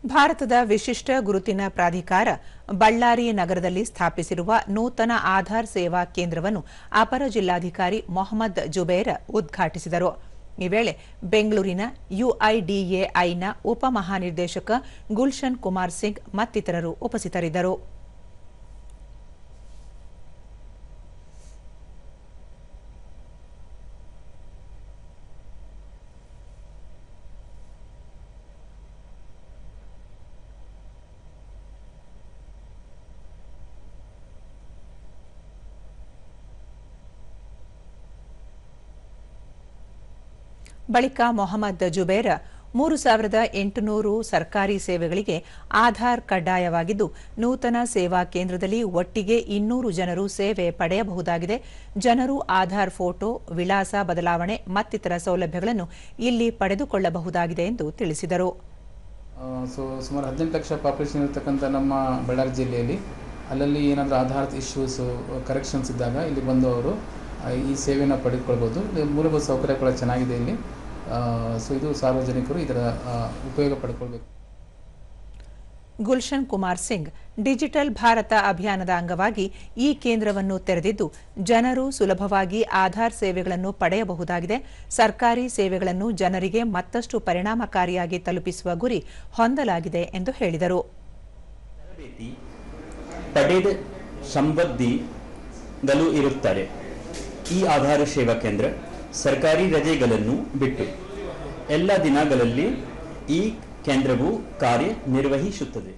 ಭಾರತದ ವಿಶಿಷ್ಟ ಗುರುತಿನ ಪ್ರಾಧಿಕಾರ ಬಳ್ಳಾರಿ ನಗರದಲ್ಲಿ ಸ್ಥಾಪಿಸಿರುವ ನೂತನ ಆಧಾರ್ ಸೇವಾ ಕೇಂದ್ರವನ್ನು ಅಪರ ಜಿಲ್ಲಾಧಿಕಾರಿ ಮೊಹಮ್ಮದ್ ಜುಬೇರ್ ಉದ್ಘಾಟಿಸಿದರು. ಈ ವೇಳೆ ಬೆಂಗಳೂರಿನ ಯುಐಡಿಎಐನ ಉಪಮಹಾನಿರ್ದೇಶಕ ಗುಲ್ಶನ್ ಕುಮಾರ್ ಸಿಂಗ್ ಮತ್ತಿತರರು ಉಪಸ್ಥಿತರಿದ್ದರು. ಬಳಿಕ ಮೊಹಮ್ಮದ್ ಜುಬೇರ್ 3800 ಸರ್ಕಾರಿ ಸೇವೆಗಳಿಗೆ ಆಧಾರ್ ಕಡ್ಡಾಯವಾಗಿದ್ದು, ನೂತನ ಸೇವಾ ಕೇಂದ್ರದಲ್ಲಿ ಒಟ್ಟಿಗೆ 200 ಜನರು ಸೇವೆ ಪಡೆಯಬಹುದಾಗಿದೆ. ಜನರು ಆಧಾರ್ ಫೋಟೋ, ವಿಳಾಸ ಬದಲಾವಣೆ ಮತ್ತಿತರ ಸೌಲಭ್ಯಗಳನ್ನು ಇಲ್ಲಿ ಪಡೆದುಕೊಳ್ಳಬಹುದಾಗಿದೆ ಎಂದು ತಿಳಿಸಿದರು. ಸುಮಾರು 18 ಲಕ್ಷ ಪಾಪ್ಯುಲೇಷನ್ ಇರತಕ್ಕಂಥ ನಮ್ಮ ಬಳ್ಳಾರಿ ಜಿಲ್ಲೆಯಲ್ಲಿ ಅಲ್ಲಲ್ಲಿ ಏನಾದರೂ ಆಧಾರ್ ಇಶ್ಯೂಸ್ ಕರೆಕ್ಷನ್ಸ್ ಇದ್ದಾಗ ಇಲ್ಲಿ ಬಂದು ಅವರು ಈ ಸೇವೆಯನ್ನು ಪಡೆದುಕೊಳ್ಬೋದು. ಮೂಲಭೂತ ಸೌಕರ್ಯ ಕೂಡ ಚೆನ್ನಾಗಿದೆ ಇಲ್ಲಿ. ಇದು ಸಾರ್ವಜನಿಕರು ಇದರ ಉಪಯೋಗ ಪಡೆದುಕೊಳ್ಳಬೇಕು. ಗುಲ್ಶನ್ ಕುಮಾರ್ ಸಿಂಗ್ ಡಿಜಿಟಲ್ ಭಾರತ ಅಭಿಯಾನದ ಅಂಗವಾಗಿ ಈ ಕೇಂದ್ರವನ್ನು ತೆರೆದಿದ್ದು, ಜನರು ಸುಲಭವಾಗಿ ಆಧಾರ್ ಸೇವೆಗಳನ್ನು ಪಡೆಯಬಹುದಾಗಿದೆ. ಸರ್ಕಾರಿ ಸೇವೆಗಳನ್ನು ಜನರಿಗೆ ಮತ್ತಷ್ಟು ಪರಿಣಾಮಕಾರಿಯಾಗಿ ತಲುಪಿಸುವ ಗುರಿ ಹೊಂದಲಾಗಿದೆ ಎಂದು ಹೇಳಿದರು. ಪಡೆದ ಸಂಬಂಧಿಗಳು ಇರುತ್ತಾರೆ. ಈ ಆಧಾರ್ ಸೇವಾ ಕೇಂದ್ರ ಸರ್ಕಾರಿ ರಜೆಗಳನ್ನು ಬಿಟ್ಟು ಎಲ್ಲ ದಿನಗಳಲ್ಲಿ ಈ ಕೇಂದ್ರವು ಕಾರ್ಯನಿರ್ವಹಿಸುತ್ತದೆ.